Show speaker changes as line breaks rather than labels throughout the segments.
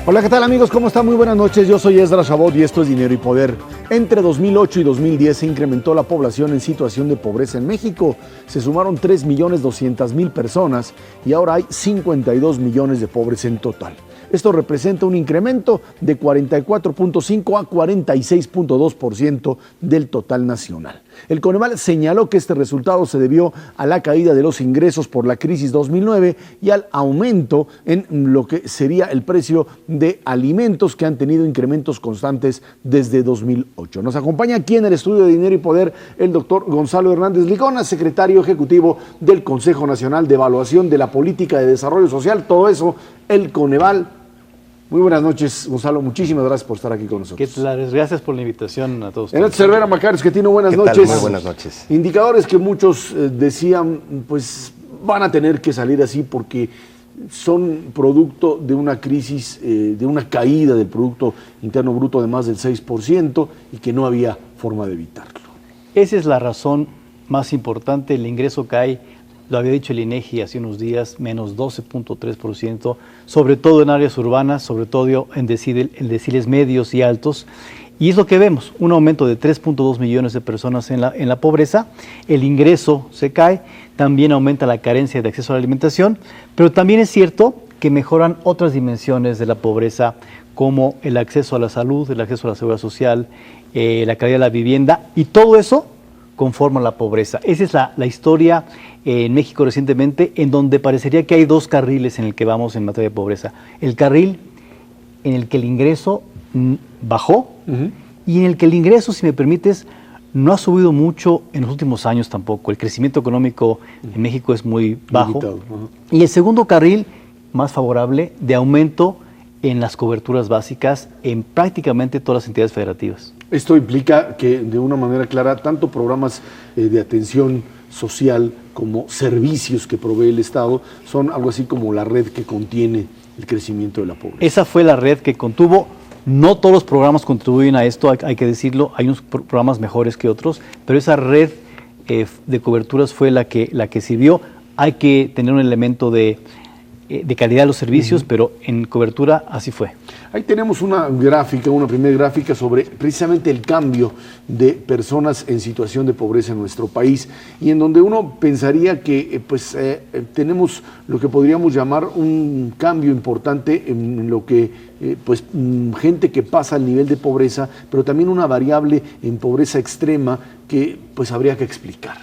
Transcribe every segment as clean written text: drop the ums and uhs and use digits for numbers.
Hola, ¿qué tal amigos? ¿Cómo están? Muy buenas noches. Yo soy Esdras Chabot y esto es Dinero y Poder. Entre 2008 y 2010 se incrementó la población en situación de pobreza en México. Se sumaron 3.200.000 personas y ahora hay 52 millones de pobres en total. Esto representa un incremento de 44.5 a 46.2% del total nacional. El Coneval señaló que este resultado se debió a la caída de los ingresos por la crisis 2009 y al aumento en lo que sería el precio de alimentos, que han tenido incrementos constantes desde 2008. Nos acompaña aquí en el estudio de Dinero y Poder el doctor Gonzalo Hernández Licona, secretario ejecutivo del Consejo Nacional de Evaluación de la Política de Desarrollo Social, todo eso, el Coneval. Muy buenas noches, Gonzalo. Muchísimas gracias por estar aquí con nosotros.
¿Qué tal? Gracias por la invitación a todos.
Enrique Cervera Macares, que tiene buenas noches.
¿Qué tal? Muy buenas noches.
Indicadores que muchos decían, pues van a tener que salir así porque son producto de una crisis, de una caída del Producto Interno Bruto de más del 6% y que no había forma de evitarlo.
Esa es la razón más importante. El ingreso cae, lo había dicho el INEGI hace unos días, menos 12.3%, sobre todo en áreas urbanas, sobre todo en deciles medios y altos. Y es lo que vemos, un aumento de 3.2 millones de personas en la pobreza. El ingreso se cae, también aumenta la carencia de acceso a la alimentación, pero también es cierto que mejoran otras dimensiones de la pobreza, como el acceso a la salud, el acceso a la seguridad social, la calidad de la vivienda, y todo eso conforma la pobreza. Esa es la historia en México recientemente, en donde parecería que hay dos carriles en el que vamos en materia de pobreza. El carril en el que el ingreso bajó y en el que el ingreso, si me permites, no ha subido mucho en los últimos años tampoco. El crecimiento económico en México es muy bajo. Y el segundo carril, más favorable, de aumento en las coberturas básicas en prácticamente todas las entidades federativas.
Esto implica que, de una manera clara, tanto programas de atención social como servicios que provee el Estado son algo así como la red que contiene el crecimiento de la pobreza.
Esa fue la red que contuvo. No todos los programas contribuyen a esto, hay que decirlo, hay unos programas mejores que otros, pero esa red de coberturas fue la que sirvió. Hay que tener un elemento de calidad de los servicios, pero en cobertura así fue.
Ahí tenemos una gráfica, una primera gráfica sobre precisamente el cambio de personas en situación de pobreza en nuestro país, y en donde uno pensaría que tenemos lo que podríamos llamar un cambio importante en lo que gente que pasa al nivel de pobreza, pero también una variable en pobreza extrema que pues habría que explicar.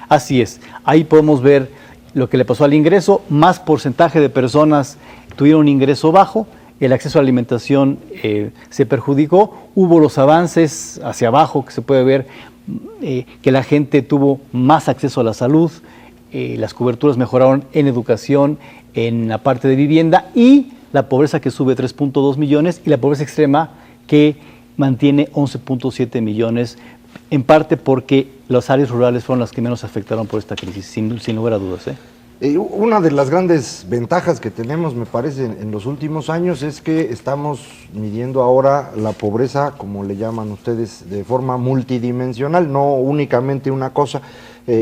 Así es, ahí podemos ver lo que le pasó al ingreso. Más porcentaje de personas tuvieron un ingreso bajo, el acceso a la alimentación se perjudicó, hubo los avances hacia abajo que se puede ver, que la gente tuvo más acceso a la salud, las coberturas mejoraron en educación, en la parte de vivienda, y la pobreza que sube 3.2 millones y la pobreza extrema que mantiene 11.7 millones, en parte porque las áreas rurales fueron las que menos afectaron por esta crisis, sin lugar a dudas.
Una de las grandes ventajas que tenemos, me parece, en los últimos años es que estamos midiendo ahora la pobreza, como le llaman ustedes, de forma multidimensional, no únicamente una cosa.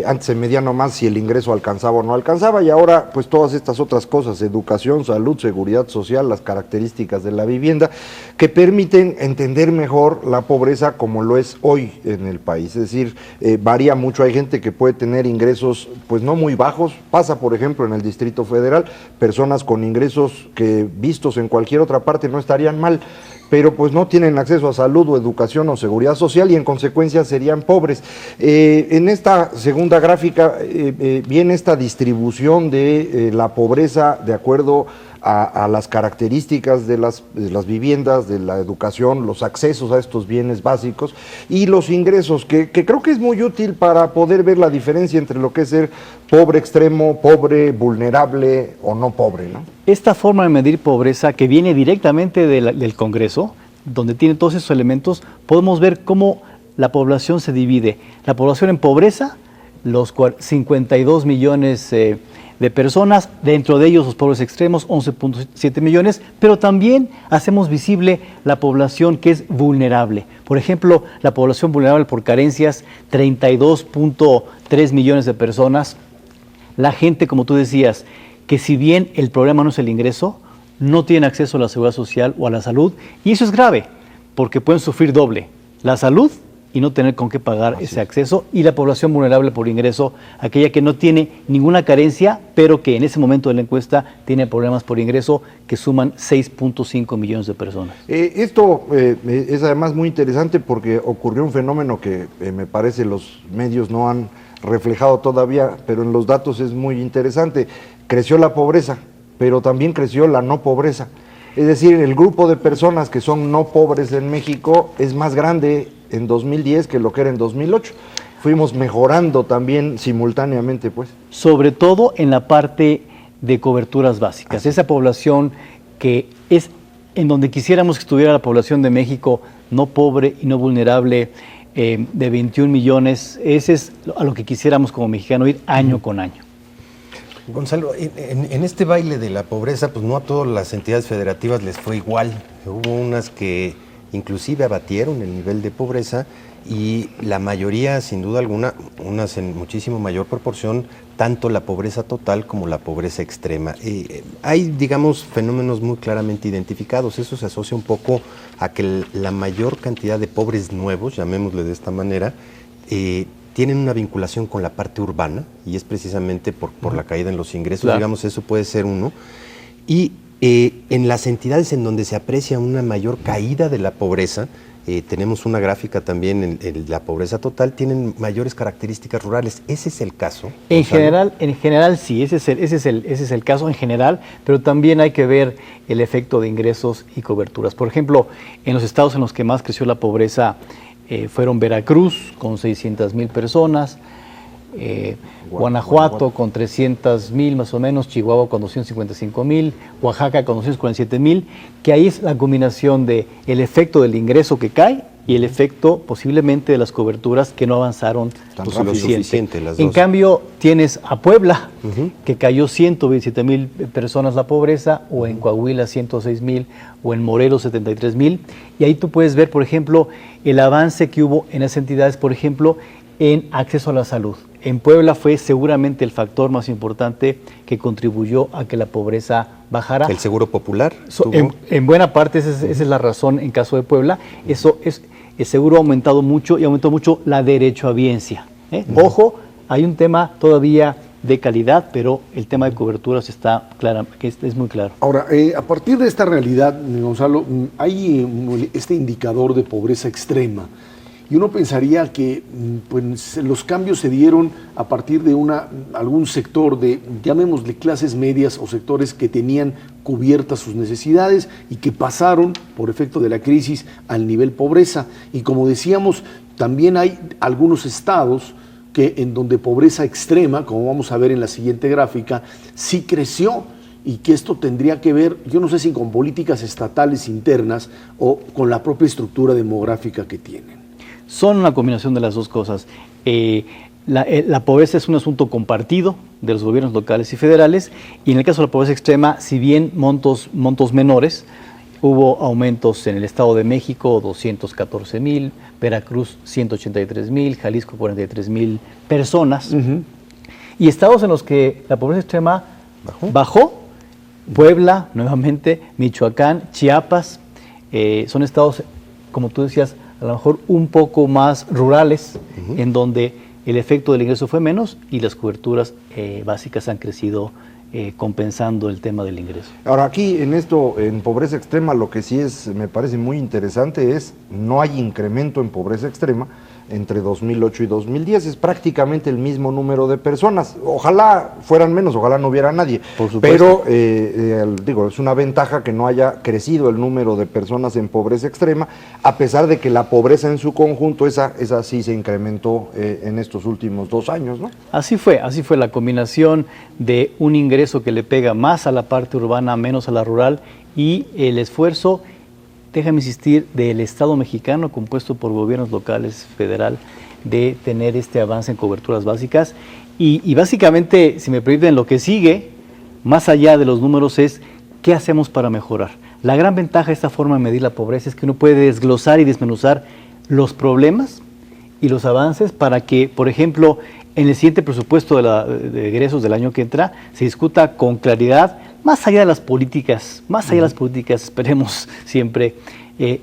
Antes se medía nomás si el ingreso alcanzaba o no alcanzaba, y ahora pues todas estas otras cosas, educación, salud, seguridad social, las características de la vivienda, que permiten entender mejor la pobreza como lo es hoy en el país. Es decir, varía mucho, hay gente que puede tener ingresos pues no muy bajos, pasa por ejemplo en el Distrito Federal, personas con ingresos que vistos en cualquier otra parte no estarían mal, pero pues no tienen acceso a salud o educación o seguridad social y en consecuencia serían pobres. En esta segunda gráfica viene esta distribución de la pobreza de acuerdo a las características de las viviendas, de la educación, los accesos a estos bienes básicos y los ingresos, que creo que es muy útil para poder ver la diferencia entre lo que es ser pobre extremo, pobre, vulnerable o no pobre, ¿no?
Esta forma de medir pobreza, que viene directamente del Congreso, donde tiene todos esos elementos, podemos ver cómo la población se divide. La población en pobreza, los 52 millones de personas, dentro de ellos los pobres extremos, 11.7 millones, pero también hacemos visible la población que es vulnerable. Por ejemplo, la población vulnerable por carencias, 32.3 millones de personas. La gente, como tú decías, que si bien el problema no es el ingreso, no tienen acceso a la seguridad social o a la salud, y eso es grave, porque pueden sufrir doble, la salud y no tener con qué pagar ese acceso, y la población vulnerable por ingreso, aquella que no tiene ninguna carencia, pero que en ese momento de la encuesta tiene problemas por ingreso, que suman 6.5 millones de personas.
Esto es además muy interesante porque ocurrió un fenómeno que me parece los medios no han reflejado todavía, pero en los datos es muy interesante. Creció la pobreza, pero también creció la no pobreza. Es decir, el grupo de personas que son no pobres en México es más grande en 2010 que lo que era en 2008. Fuimos mejorando también simultáneamente, pues.
Sobre todo en la parte de coberturas básicas. Esa población que es en donde quisiéramos que estuviera la población de México, no pobre y no vulnerable, de 21 millones, ese es a lo que quisiéramos como mexicano ir año con año.
Gonzalo, en este baile de la pobreza, pues no a todas las entidades federativas les fue igual. Hubo unas que inclusive abatieron el nivel de pobreza y la mayoría, sin duda alguna, unas en muchísimo mayor proporción, tanto la pobreza total como la pobreza extrema. Hay, digamos, fenómenos muy claramente identificados. Eso se asocia un poco a que la mayor cantidad de pobres nuevos, llamémosle de esta manera, tienen una vinculación con la parte urbana, y es precisamente por la caída en los ingresos, claro. Digamos, eso puede ser uno. Y en las entidades en donde se aprecia una mayor caída de la pobreza, tenemos una gráfica también en la pobreza total, tienen mayores características rurales. ¿Ese es el caso?
En general sí, ese es el caso en general, pero también hay que ver el efecto de ingresos y coberturas. Por ejemplo, en los estados en los que más creció la pobreza fueron Veracruz, con 600,000 personas, Guanajuato con 300,000 más o menos, Chihuahua con 255,000, Oaxaca con 247,000, que ahí es la combinación de el efecto del ingreso que cae y el efecto posiblemente de las coberturas que no avanzaron lo suficiente. En cambio, tienes a Puebla, que cayó 127,000 personas la pobreza, o en Coahuila 106,000, o en Morelos 73,000, y ahí tú puedes ver, por ejemplo, el avance que hubo en esas entidades, por ejemplo, en acceso a la salud. En Puebla fue seguramente el factor más importante que contribuyó a que la pobreza bajara.
¿El Seguro Popular?
En buena parte esa es la razón en caso de Puebla. El seguro ha aumentado mucho y aumentó mucho la derechohabiencia. Ojo, hay un tema todavía de calidad, pero el tema de coberturas está claro, que es muy claro.
Ahora, a partir de esta realidad, Gonzalo, hay este indicador de pobreza extrema. Y uno pensaría que pues, los cambios se dieron a partir de algún sector de, llamémosle, clases medias o sectores que tenían cubiertas sus necesidades y que pasaron, por efecto de la crisis, al nivel pobreza. Y como decíamos, también hay algunos estados en donde pobreza extrema, como vamos a ver en la siguiente gráfica, sí creció. Y que esto tendría que ver, yo no sé si con políticas estatales internas o con la propia estructura demográfica que tienen.
Son una combinación de las dos cosas. La pobreza es un asunto compartido de los gobiernos locales y federales, y en el caso de la pobreza extrema, si bien montos menores, hubo aumentos en el Estado de México, 214,000, Veracruz 183,000, Jalisco 43,000 personas, y estados en los que la pobreza extrema bajó, Puebla, nuevamente, Michoacán, Chiapas, son estados, como tú decías, a lo mejor un poco más rurales, en donde el efecto del ingreso fue menos y las coberturas básicas han crecido compensando el tema del ingreso.
Ahora aquí en pobreza extrema, lo que sí me parece muy interesante es no hay incremento en pobreza extrema entre 2008 y 2010, es prácticamente el mismo número de personas. Ojalá fueran menos, ojalá no hubiera nadie,
por supuesto.
Pero es una ventaja que no haya crecido el número de personas en pobreza extrema, a pesar de que la pobreza en su conjunto, esa sí se incrementó en estos últimos 2 años, ¿no?
Así fue la combinación de un ingreso que le pega más a la parte urbana, menos a la rural, y el esfuerzo, déjame insistir, del Estado mexicano, compuesto por gobiernos locales, federal, de tener este avance en coberturas básicas. Y básicamente, si me permiten, lo que sigue, más allá de los números, es qué hacemos para mejorar. La gran ventaja de esta forma de medir la pobreza es que uno puede desglosar y desmenuzar los problemas y los avances para que, por ejemplo, en el siguiente presupuesto de egresos del año que entra, se discuta con claridad más allá de las políticas, esperemos siempre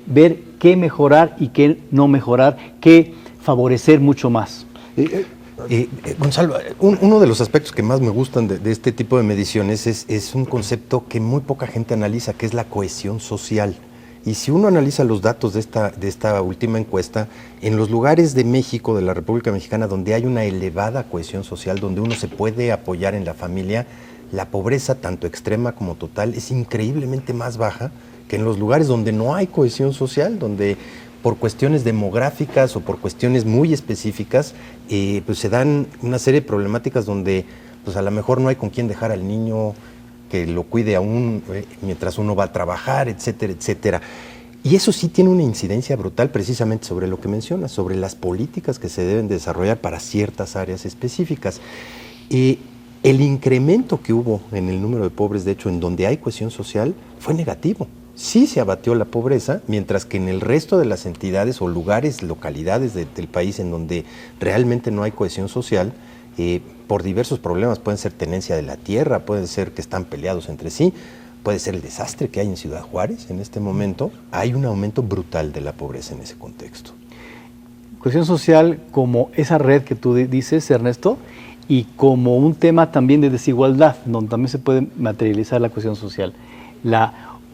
ver qué mejorar y qué no mejorar, qué favorecer mucho más.
Gonzalo, uno de los aspectos que más me gustan de este tipo de mediciones es un concepto que muy poca gente analiza, que es la cohesión social. Y si uno analiza los datos de esta última encuesta, en los lugares de México, de la República Mexicana, donde hay una elevada cohesión social, donde uno se puede apoyar en la familia, la pobreza, tanto extrema como total, es increíblemente más baja que en los lugares donde no hay cohesión social, donde por cuestiones demográficas o por cuestiones muy específicas, pues se dan una serie de problemáticas donde pues a lo mejor no hay con quién dejar al niño, que lo cuide aún mientras uno va a trabajar, etcétera, etcétera. Y eso sí tiene una incidencia brutal precisamente sobre lo que mencionas, sobre las políticas que se deben desarrollar para ciertas áreas específicas. El incremento que hubo en el número de pobres, de hecho, en donde hay cohesión social, fue negativo. Sí se abatió la pobreza, mientras que en el resto de las entidades o lugares, localidades del país en donde realmente no hay cohesión social, por diversos problemas, pueden ser tenencia de la tierra, pueden ser que están peleados entre sí, puede ser el desastre que hay en Ciudad Juárez en este momento, hay un aumento brutal de la pobreza en ese contexto.
Cohesión social como esa red que tú dices, Ernesto, y como un tema también de desigualdad, donde también se puede materializar la cohesión social.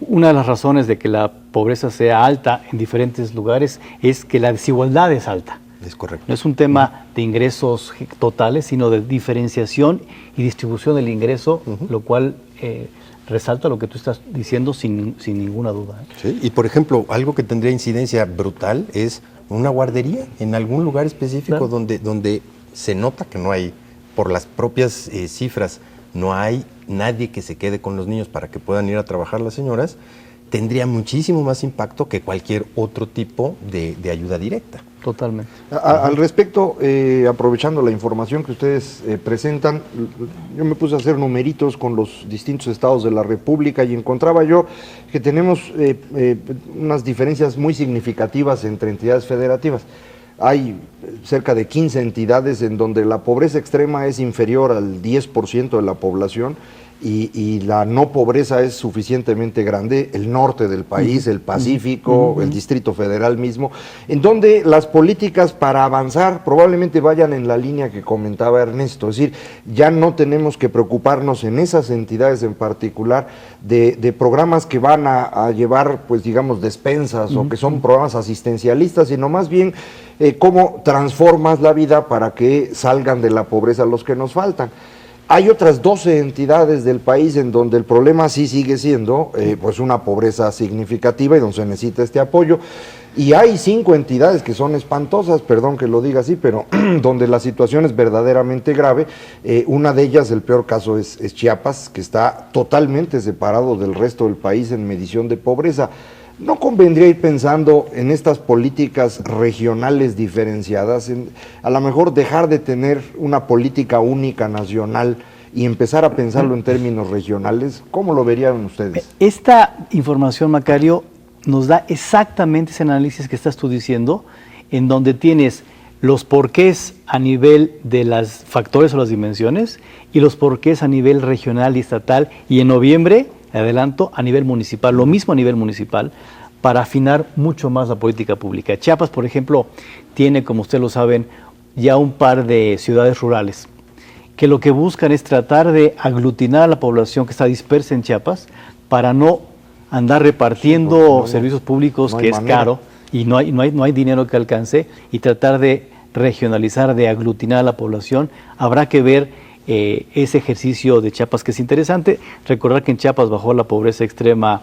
Una de las razones de que la pobreza sea alta en diferentes lugares es que la desigualdad es alta.
Es correcto.
No es un tema de ingresos totales, sino de diferenciación y distribución del ingreso, lo cual resalta lo que tú estás diciendo sin ninguna duda.
Sí, y por ejemplo, algo que tendría incidencia brutal es una guardería en algún lugar específico, claro, donde se nota que no hay, por las propias cifras, no hay nadie que se quede con los niños para que puedan ir a trabajar las señoras, tendría muchísimo más impacto que cualquier otro tipo de ayuda directa.
Totalmente.
Al respecto, aprovechando la información que ustedes presentan, yo me puse a hacer numeritos con los distintos estados de la República y encontraba yo que tenemos unas diferencias muy significativas entre entidades federativas. Hay cerca de 15 entidades en donde la pobreza extrema es inferior al 10% de la población y la no pobreza es suficientemente grande, el norte del país, el Pacífico, el Distrito Federal mismo, en donde las políticas para avanzar probablemente vayan en la línea que comentaba Ernesto, es decir, ya no tenemos que preocuparnos en esas entidades en particular de programas que van a llevar, pues digamos, despensas o que son programas asistencialistas, sino más bien cómo transformas la vida para que salgan de la pobreza los que nos faltan. Hay otras 12 entidades del país en donde el problema sí sigue siendo pues una pobreza significativa y donde se necesita este apoyo. Y hay 5 entidades que son espantosas, perdón que lo diga así, pero donde la situación es verdaderamente grave. Una de ellas, el peor caso, es Chiapas, que está totalmente separado del resto del país en medición de pobreza. ¿No convendría ir pensando en estas políticas regionales diferenciadas, a lo mejor dejar de tener una política única nacional y empezar a pensarlo en términos regionales? ¿Cómo lo verían ustedes?
Esta información, Macario, nos da exactamente ese análisis que estás tú diciendo, en donde tienes los porqués a nivel de los factores o las dimensiones y los porqués a nivel regional y estatal, y en noviembre, adelanto, a nivel municipal, lo mismo a nivel municipal, para afinar mucho más la política pública. Chiapas, por ejemplo, tiene, como ustedes lo saben, ya un par de ciudades rurales, que lo que buscan es tratar de aglutinar a la población que está dispersa en Chiapas, para no andar repartiendo servicios públicos, que es caro, y no hay dinero que alcance, y tratar de regionalizar, de aglutinar a la población. Habrá que ver ese ejercicio de Chiapas, que es interesante. Recordar que en Chiapas bajó la pobreza extrema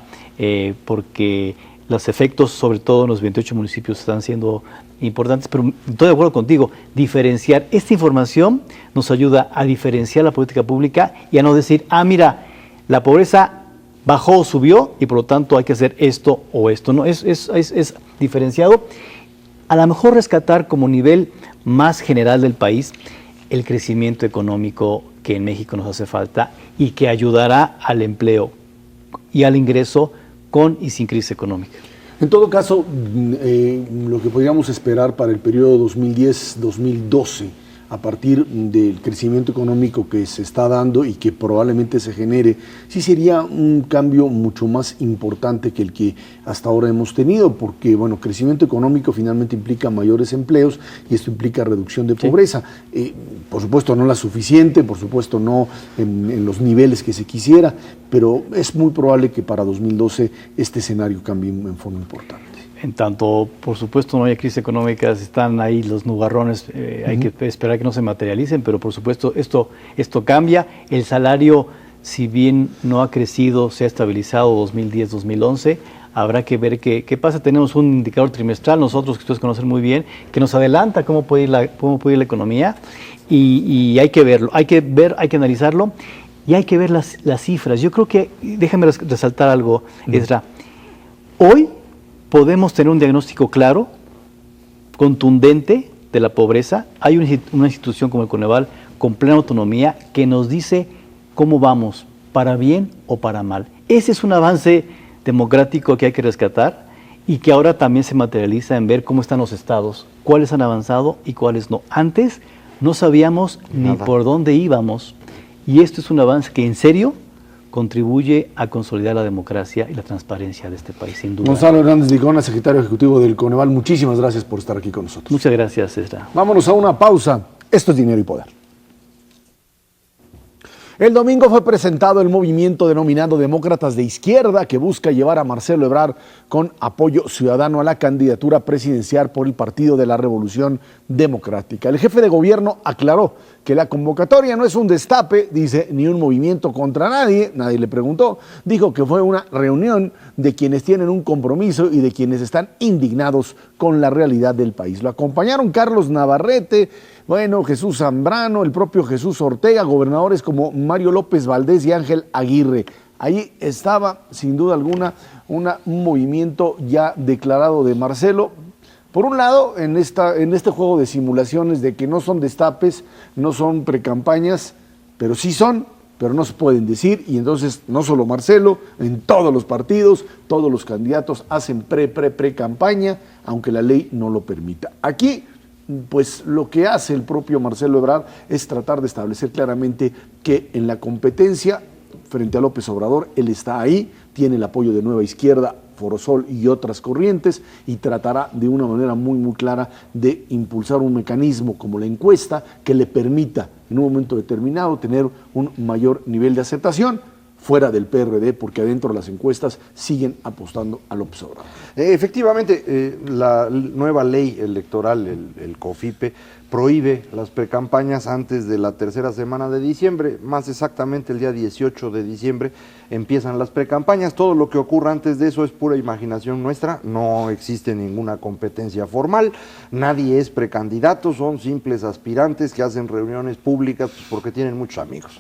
porque los efectos, sobre todo en los 28 municipios, están siendo importantes, pero estoy de acuerdo contigo, diferenciar esta información nos ayuda a diferenciar la política pública y a no decir, mira, la pobreza bajó o subió y por lo tanto hay que hacer esto o esto. No, es diferenciado. A lo mejor rescatar como nivel más general del país el crecimiento económico que en México nos hace falta y que ayudará al empleo y al ingreso con y sin crisis económica.
En todo caso, lo que podríamos esperar para el periodo 2010-2012, a partir del crecimiento económico que se está dando y que probablemente se genere, sí sería un cambio mucho más importante que el que hasta ahora hemos tenido, porque bueno, crecimiento económico finalmente implica mayores empleos y esto implica reducción de pobreza. Por supuesto no la suficiente, por supuesto no en los niveles que se quisiera, pero es muy probable que para 2012 este escenario cambie en forma importante.
En tanto, por supuesto, no hay crisis económicas, están ahí los nubarrones, hay que esperar que no se materialicen, pero por supuesto esto cambia. El salario, si bien no ha crecido, se ha estabilizado 2010-2011, habrá que ver qué pasa. Tenemos un indicador trimestral, nosotros que ustedes conocen muy bien, que nos adelanta cómo puede ir la economía y hay que verlo, hay que analizarlo y hay que ver las cifras. Yo creo que, déjame resaltar algo, Ezra, hoy podemos tener un diagnóstico claro, contundente de la pobreza. Hay una institución como el Coneval con plena autonomía que nos dice cómo vamos, para bien o para mal. Ese es un avance democrático que hay que rescatar y que ahora también se materializa en ver cómo están los estados, cuáles han avanzado y cuáles no. Antes no sabíamos ni por dónde íbamos y esto es un avance que en serio contribuye a consolidar la democracia y la transparencia de este país, sin duda.
Gonzalo Hernández Licona, secretario ejecutivo del Coneval, muchísimas gracias por estar aquí con nosotros.
Muchas gracias, Ezra.
Vámonos a una pausa. Esto es Dinero y Poder. El domingo fue presentado el movimiento denominado Demócratas de Izquierda, que busca llevar a Marcelo Ebrard con apoyo ciudadano a la candidatura presidencial por el Partido de la Revolución Democrática. El jefe de gobierno aclaró que la convocatoria no es un destape, dice, ni un movimiento contra nadie le preguntó, dijo que fue una reunión de quienes tienen un compromiso y de quienes están indignados con la realidad del país. Lo acompañaron Carlos Navarrete, Jesús Zambrano, el propio Jesús Ortega, gobernadores como Mario López Valdés y Ángel Aguirre. Ahí estaba, sin duda alguna, un movimiento ya declarado de Marcelo. Por un lado, en este juego de simulaciones de que no son destapes, no son precampañas, pero sí son, pero no se pueden decir, y entonces no solo Marcelo, en todos los partidos, todos los candidatos hacen pre-campaña, aunque la ley no lo permita. Aquí, pues lo que hace el propio Marcelo Ebrard es tratar de establecer claramente que en la competencia frente a López Obrador, él está ahí, tiene el apoyo de Nueva Izquierda, Forosol y otras corrientes, y tratará de una manera muy muy clara de impulsar un mecanismo como la encuesta que le permita en un momento determinado tener un mayor nivel de aceptación fuera del PRD, porque adentro de las encuestas siguen apostando a López Obrador.
Efectivamente, la nueva ley electoral, el COFIPE, prohíbe las precampañas antes de la tercera semana de diciembre, más exactamente el día 18 de diciembre empiezan las precampañas. Todo lo que ocurra antes de eso es pura imaginación nuestra, no existe ninguna competencia formal, nadie es precandidato, son simples aspirantes que hacen reuniones públicas porque tienen muchos amigos.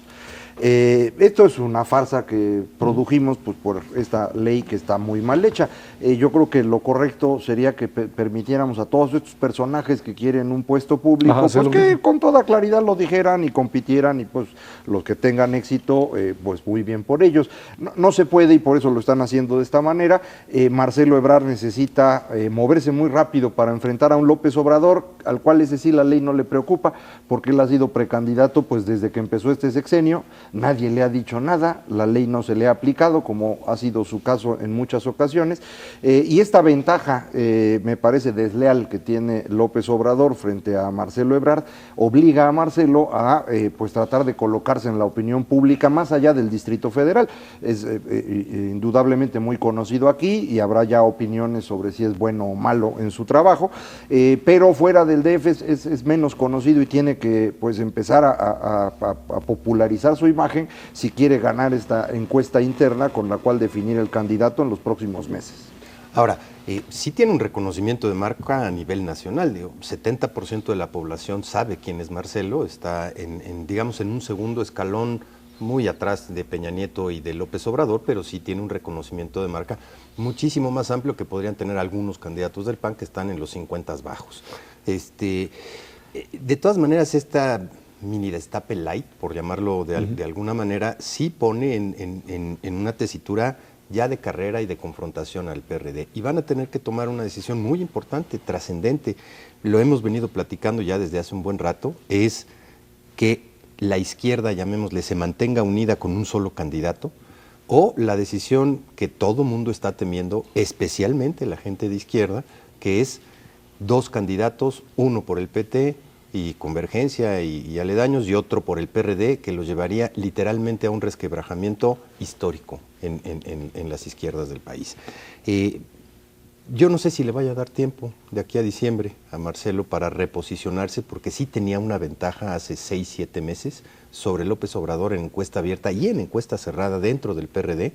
Esto es una farsa que produjimos pues, por esta ley que está muy mal hecha. Yo creo que lo correcto sería que permitiéramos a todos estos personajes que quieren un puesto público, pues que con toda claridad lo dijeran y compitieran, y pues los que tengan éxito, pues muy bien por ellos. No se puede, y por eso lo están haciendo de esta manera. Marcelo Ebrard necesita moverse muy rápido para enfrentar a un López Obrador, al cual ese sí la ley no le preocupa, porque él ha sido precandidato pues desde que empezó este sexenio. Nadie le ha dicho nada, la ley no se le ha aplicado, como ha sido su caso en muchas ocasiones, y esta ventaja me parece desleal que tiene López Obrador frente a Marcelo Ebrard obliga a Marcelo a pues tratar de colocarse en la opinión pública más allá del Distrito Federal. Es indudablemente muy conocido aquí y habrá ya opiniones sobre si es bueno o malo en su trabajo, pero fuera del DF es menos conocido y tiene que pues empezar a popularizar su imagen si quiere ganar esta encuesta interna con la cual definir el candidato en los próximos meses.
Ahora, sí tiene un reconocimiento de marca a nivel nacional. 70% de la población sabe quién es Marcelo, está digamos en un segundo escalón muy atrás de Peña Nieto y de López Obrador, pero sí tiene un reconocimiento de marca muchísimo más amplio que podrían tener algunos candidatos del PAN que están en los 50 bajos. De todas maneras, esta mini destape light, por llamarlo de alguna manera, sí pone en una tesitura ya de carrera y de confrontación al PRD. Y van a tener que tomar una decisión muy importante, trascendente. Lo hemos venido platicando ya desde hace un buen rato, es que la izquierda, llamémosle, se mantenga unida con un solo candidato, o la decisión que todo mundo está temiendo, especialmente la gente de izquierda, que es 2 candidatos, uno por el PT y Convergencia y aledaños, y otro por el PRD, que lo llevaría literalmente a un resquebrajamiento histórico en las izquierdas del país. Yo no sé si le vaya a dar tiempo de aquí a diciembre a Marcelo para reposicionarse, porque sí tenía una ventaja hace 6, 7 meses sobre López Obrador en encuesta abierta y en encuesta cerrada dentro del PRD.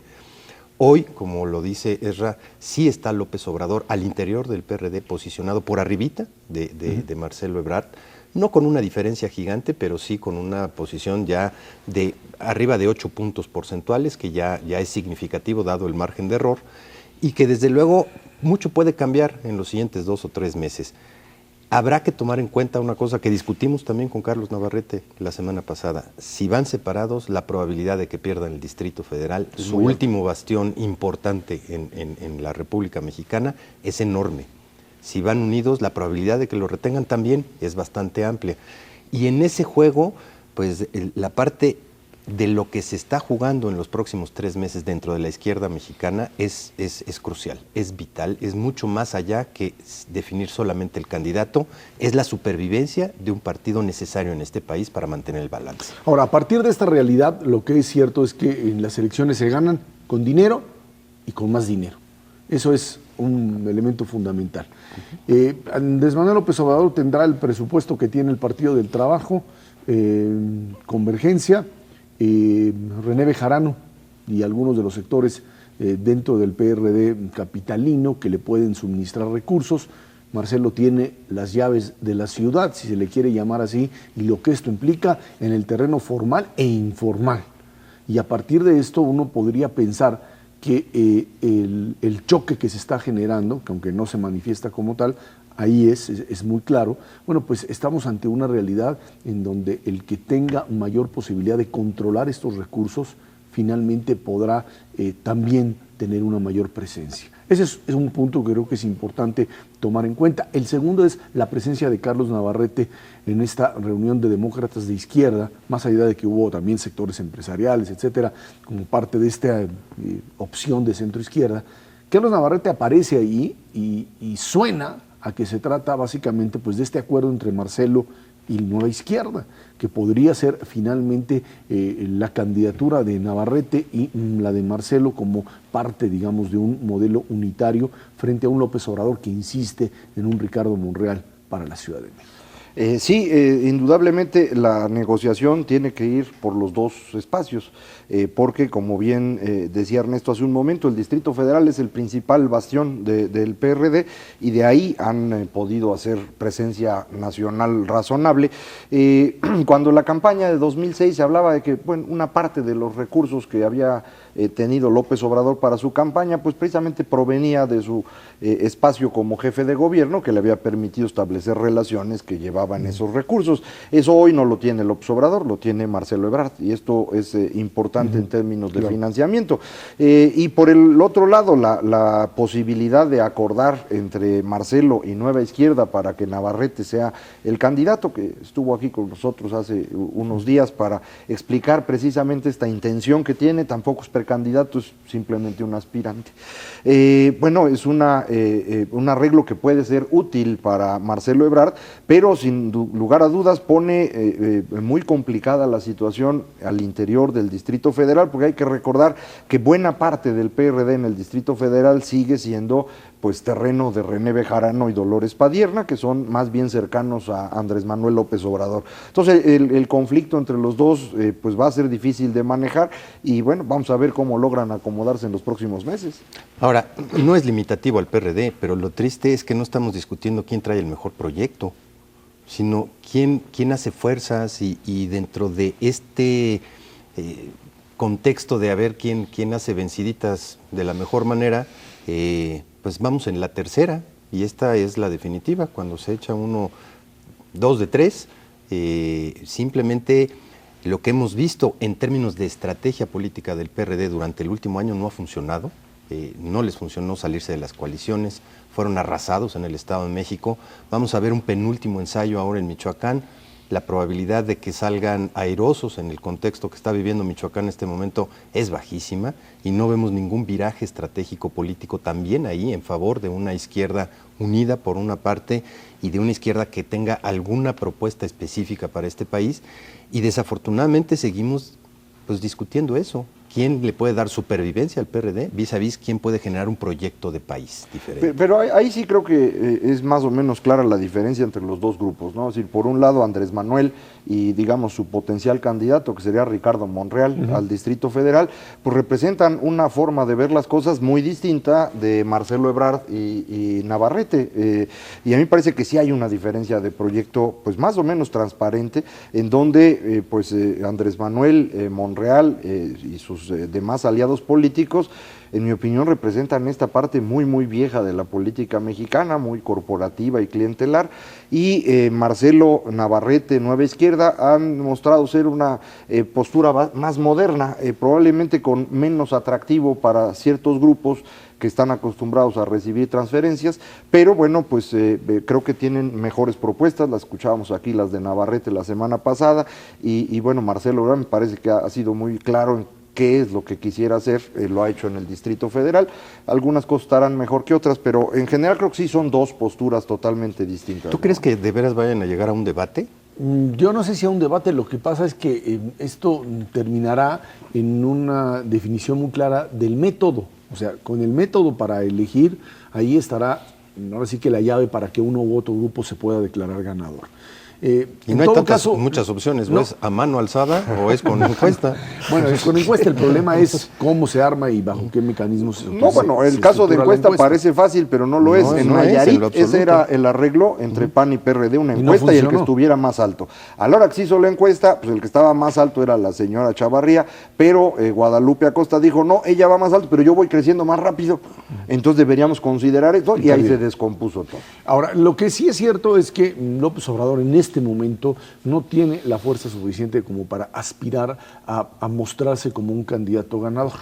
Hoy, como lo dice Ezra, sí está López Obrador al interior del PRD posicionado por arribita de Marcelo Ebrard, no con una diferencia gigante, pero sí con una posición ya de arriba de 8 puntos porcentuales, que ya es significativo dado el margen de error, y que desde luego mucho puede cambiar en los siguientes 2 o 3 meses. Habrá que tomar en cuenta una cosa que discutimos también con Carlos Navarrete la semana pasada. Si van separados, la probabilidad de que pierdan el Distrito Federal, su último bastión importante en la República Mexicana, es enorme. Si van unidos, la probabilidad de que lo retengan también es bastante amplia. Y en ese juego, pues la parte de lo que se está jugando en los próximos 3 meses dentro de la izquierda mexicana es crucial, es vital, es mucho más allá que definir solamente el candidato, es la supervivencia de un partido necesario en este país para mantener el balance.
Ahora, a partir de esta realidad, lo que es cierto es que en las elecciones se ganan con dinero y con más dinero. Eso es un elemento fundamental. Andrés Manuel López Obrador tendrá el presupuesto que tiene el Partido del Trabajo, Convergencia, René Bejarano y algunos de los sectores dentro del PRD capitalino que le pueden suministrar recursos. Marcelo tiene las llaves de la ciudad, si se le quiere llamar así, y lo que esto implica en el terreno formal e informal. Y a partir de esto uno podría pensar que el choque que se está generando, que aunque no se manifiesta como tal, ahí es muy claro. Bueno, pues estamos ante una realidad en donde el que tenga mayor posibilidad de controlar estos recursos finalmente podrá también tener una mayor presencia. Ese es un punto que creo que es importante tomar en cuenta. El segundo es la presencia de Carlos Navarrete en esta reunión de demócratas de izquierda, más allá de que hubo también sectores empresariales, etcétera, como parte de esta opción de centro izquierda. Carlos Navarrete aparece ahí y suena a que se trata básicamente pues de este acuerdo entre Marcelo y Nueva Izquierda, que podría ser finalmente la candidatura de Navarrete y la de Marcelo como parte, digamos, de un modelo unitario frente a un López Obrador que insiste en un Ricardo Monreal para la Ciudad de México.
Sí, indudablemente la negociación tiene que ir por los 2 espacios, porque como bien decía Ernesto hace un momento, el Distrito Federal es el principal bastión del PRD y de ahí han podido hacer presencia nacional razonable. Cuando la campaña de 2006 se hablaba de que una parte de los recursos que había tenido López Obrador para su campaña, pues precisamente provenía de su espacio como jefe de gobierno, que le había permitido establecer relaciones que llevaban esos recursos. Eso hoy no lo tiene López Obrador, lo tiene Marcelo Ebrard, y esto es importante en términos de financiamiento. Y por el otro lado, la posibilidad de acordar entre Marcelo y Nueva Izquierda para que Navarrete sea el candidato, que estuvo aquí con nosotros hace unos días para explicar precisamente esta intención que tiene, tampoco es precandidato, es simplemente un aspirante. Bueno, es un arreglo que puede ser útil para Marcelo Ebrard, pero sin lugar a dudas pone muy complicada la situación al interior del Distrito Federal, porque hay que recordar que buena parte del PRD en el Distrito Federal sigue siendo pues terreno de René Bejarano y Dolores Padierna, que son más bien cercanos a Andrés Manuel López Obrador. Entonces el conflicto entre los dos pues va a ser difícil de manejar y bueno, vamos a ver cómo logran acomodarse en los próximos meses.
Ahora, no es limitativo al PRD, pero lo triste es que no estamos discutiendo quién trae el mejor proyecto, sino quién hace fuerzas y dentro de este contexto de a ver quién hace venciditas de la mejor manera, pues vamos en la tercera y esta es la definitiva. Cuando se echa 2 de 3, simplemente Lo que hemos visto en términos de estrategia política del PRD durante el último año no ha funcionado. No les funcionó salirse de las coaliciones, fueron arrasados en el Estado de México. Vamos a ver un penúltimo ensayo ahora en Michoacán. La probabilidad de que salgan airosos en el contexto que está viviendo Michoacán en este momento es bajísima y no vemos ningún viraje estratégico político también ahí en favor de una izquierda unida por una parte y de una izquierda que tenga alguna propuesta específica para este país. Y desafortunadamente seguimos pues discutiendo eso. ¿Quién le puede dar supervivencia al PRD vis a vis quién puede generar un proyecto de país diferente?
Pero ahí sí creo que es más o menos clara la diferencia entre los dos grupos, ¿no? Es decir, por un lado Andrés Manuel y digamos su potencial candidato, que sería Ricardo Monreal, al Distrito Federal, pues representan una forma de ver las cosas muy distinta de Marcelo Ebrard y Navarrete. Y a mí me parece que sí hay una diferencia de proyecto pues más o menos transparente, en donde Andrés Manuel, Monreal y sus demás aliados políticos, en mi opinión, representan esta parte muy, muy vieja de la política mexicana, muy corporativa y clientelar, y Marcelo, Navarrete, Nueva Izquierda, han mostrado ser una postura más moderna, probablemente con menos atractivo para ciertos grupos que están acostumbrados a recibir transferencias, pero bueno, pues creo que tienen mejores propuestas, las escuchábamos aquí, las de Navarrete la semana pasada, y bueno, Marcelo Ebrard me parece que ha sido muy claro en qué es lo que quisiera hacer, lo ha hecho en el Distrito Federal. Algunas cosas estarán mejor que otras, pero en general creo que sí son dos posturas totalmente distintas.
¿Tú crees que de veras vayan a llegar a un debate?
Yo no sé si a un debate, lo que pasa es que esto terminará en una definición muy clara del método, o sea, con el método para elegir, ahí estará, ahora sí que la llave para que uno u otro grupo se pueda declarar ganador.
Y no hay muchas opciones, ¿no? ¿Es a mano alzada o es con encuesta?
Bueno, es con encuesta, el problema es cómo se arma y bajo qué mecanismos
el caso de encuesta parece fácil, pero no lo es. En Nayarit ese era el arreglo entre PAN y PRD, una encuesta y el que estuviera más alto. A la hora que se hizo la encuesta, pues el que estaba más alto era la señora Chavarría, pero Guadalupe Acosta dijo, no, ella va más alto, pero yo voy creciendo más rápido, entonces deberíamos considerar esto, y ahí se descompuso todo.
Ahora, lo que sí es cierto es que López Obrador en este momento no tiene la fuerza suficiente como para aspirar a mostrarse como un candidato ganador.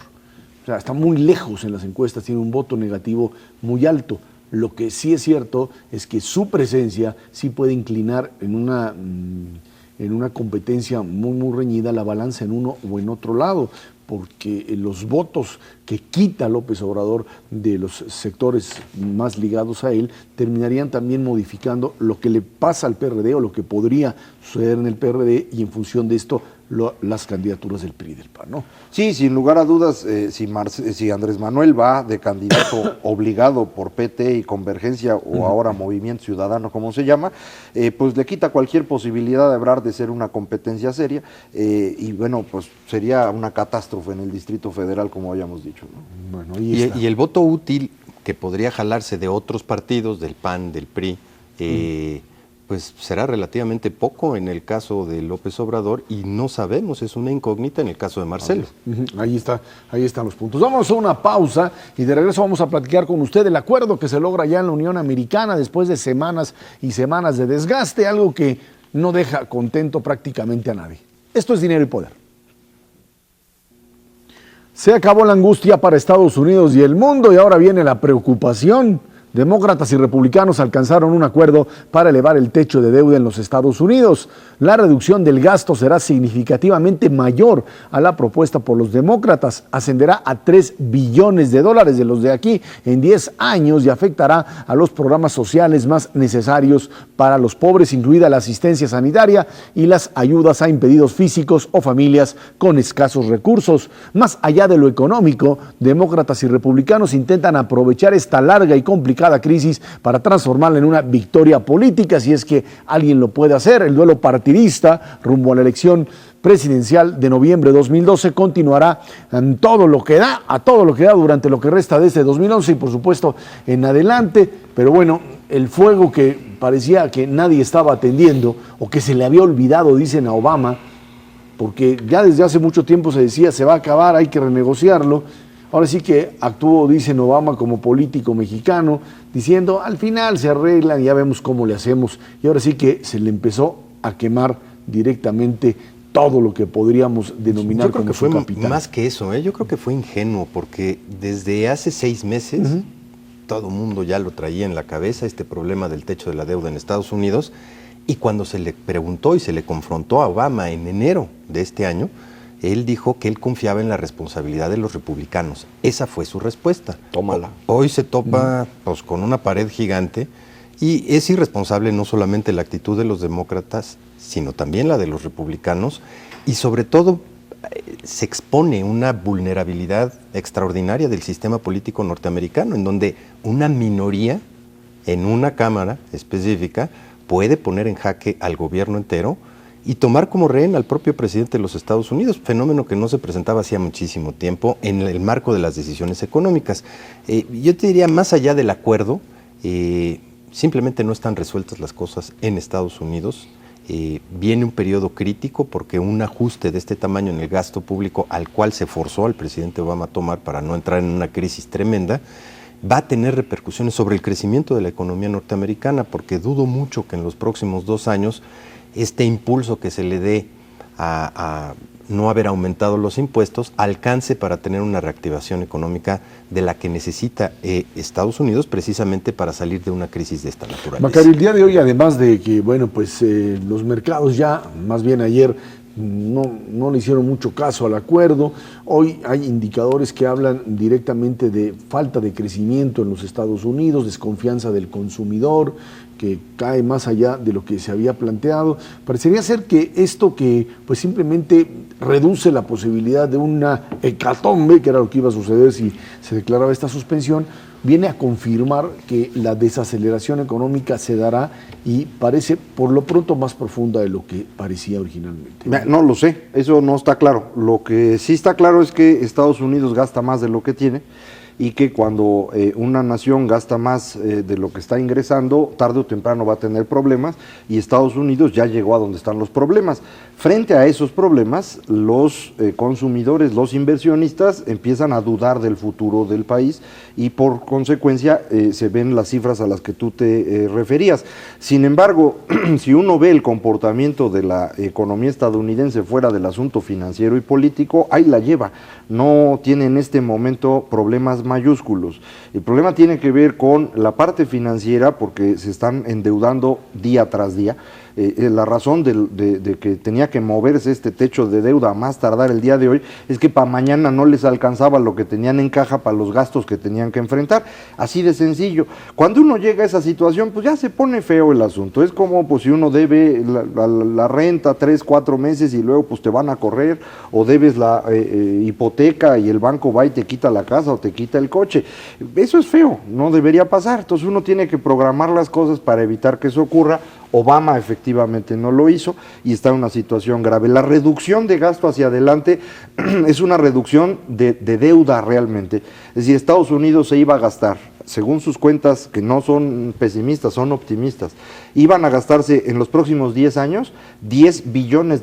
O sea, está muy lejos en las encuestas, tiene un voto negativo muy alto. Lo que sí es cierto es que su presencia sí puede inclinar en una competencia muy, muy reñida la balanza en uno o en otro lado, porque los votos que quita López Obrador de los sectores más ligados a él terminarían también modificando lo que le pasa al PRD o lo que podría suceder en el PRD, y en función de esto las candidaturas del PRI y del PAN, ¿no?
Sí, sin lugar a dudas, si Andrés Manuel va de candidato obligado por PT y Convergencia, o ahora Movimiento Ciudadano, como se llama, pues le quita cualquier posibilidad de Ebrard de ser una competencia seria, y bueno, pues sería una catástrofe en el Distrito Federal, como habíamos dicho, ¿no?
Bueno,
y el voto útil que podría jalarse de otros partidos, del PAN, del PRI, pues será relativamente poco en el caso de López Obrador, y no sabemos, es una incógnita en el caso de Marcelo.
Ahí están los puntos. Vamos a una pausa y de regreso vamos a platicar con usted el acuerdo que se logra ya en la Unión Americana después de semanas y semanas de desgaste, algo que no deja contento prácticamente a nadie. Esto es Dinero y Poder. Se acabó la angustia para Estados Unidos y el mundo, y ahora viene la preocupación. Demócratas y republicanos alcanzaron un acuerdo para elevar el techo de deuda en los Estados Unidos. La reducción del gasto será significativamente mayor a la propuesta por los demócratas. Ascenderá a $3 billones de los de aquí en 10 años y afectará a los programas sociales más necesarios para los pobres, incluida la asistencia sanitaria y las ayudas a impedidos físicos o familias con escasos recursos. Más allá de lo económico, demócratas y republicanos intentan aprovechar esta larga y complicada crisis para transformarla en una victoria política, si es que alguien lo puede hacer. El duelo partidista rumbo a la elección presidencial de noviembre de 2012 continuará en todo lo que da, durante lo que resta de este 2011 y por supuesto en adelante. Pero bueno, el fuego que parecía que nadie estaba atendiendo o que se le había olvidado, dicen a Obama, porque ya desde hace mucho tiempo se decía se va a acabar, hay que renegociarlo. Ahora sí que actuó, dicen Obama, como político mexicano, diciendo al final se arreglan y ya vemos cómo le hacemos. Y ahora sí que se le empezó a quemar directamente todo lo que podríamos denominar
yo creo
como
que fue
su capital.
más que eso, yo creo que fue ingenuo, porque desde hace 6 meses todo el mundo ya lo traía en la cabeza, este problema del techo de la deuda en Estados Unidos, y cuando se le preguntó y se le confrontó a Obama en enero de este año, él dijo que él confiaba en la responsabilidad de los republicanos. Esa fue su respuesta.
Tómala.
Hoy se topa pues, con una pared gigante, y es irresponsable no solamente la actitud de los demócratas, sino también la de los republicanos, y sobre todo se expone una vulnerabilidad extraordinaria del sistema político norteamericano, en donde una minoría en una cámara específica puede poner en jaque al gobierno entero y tomar como rehén al propio presidente de los Estados Unidos, fenómeno que no se presentaba hacía muchísimo tiempo en el marco de las decisiones económicas. Yo te diría, más allá del acuerdo, simplemente no están resueltas las cosas en Estados Unidos. Viene un periodo crítico porque un ajuste de este tamaño en el gasto público, al cual se forzó al presidente Obama a tomar para no entrar en una crisis tremenda, va a tener repercusiones sobre el crecimiento de la economía norteamericana, porque dudo mucho que en los próximos 2 años este impulso que se le dé a no haber aumentado los impuestos alcance para tener una reactivación económica de la que necesita Estados Unidos precisamente para salir de una crisis de esta naturaleza.
Macario, el día de hoy, además de que, bueno, pues los mercados ya, más bien ayer, no le hicieron mucho caso al acuerdo. Hoy hay indicadores que hablan directamente de falta de crecimiento en los Estados Unidos, desconfianza del consumidor, que cae más allá de lo que se había planteado. Parecería ser que esto que pues simplemente reduce la posibilidad de una hecatombe, que era lo que iba a suceder si se declaraba esta suspensión, viene a confirmar que la desaceleración económica se dará y parece por lo pronto más profunda de lo que parecía originalmente.
No lo sé, eso no está claro. Lo que sí está claro es que Estados Unidos gasta más de lo que tiene y que cuando una nación gasta más de lo que está ingresando, tarde o temprano va a tener problemas, y Estados Unidos ya llegó a donde están los problemas. Frente a esos problemas, los consumidores, los inversionistas empiezan a dudar del futuro del país y por consecuencia se ven las cifras a las que tú te referías. Sin embargo, si uno ve el comportamiento de la economía estadounidense fuera del asunto financiero y político, ahí la lleva. No tiene en este momento problemas mayúsculos. El problema tiene que ver con la parte financiera, porque se están endeudando día tras día. La razón de que tenía que moverse este techo de deuda a más tardar el día de hoy es que para mañana no les alcanzaba lo que tenían en caja para los gastos que tenían que enfrentar. Así de sencillo. Cuando uno llega a esa situación, pues ya se pone feo el asunto. Es como pues, si uno debe la renta 3, 4 meses y luego pues te van a correr, o debes la hipoteca y el banco va y te quita la casa o te quita el coche. Eso es feo, no debería pasar. Entonces uno tiene que programar las cosas para evitar que eso ocurra. Obama efectivamente no lo hizo y está en una situación grave. La reducción de gasto hacia adelante es una reducción de deuda realmente. Es decir, Estados Unidos se iba a gastar, según sus cuentas, que no son pesimistas, son optimistas, iban a gastarse en los próximos 10 años $10 billones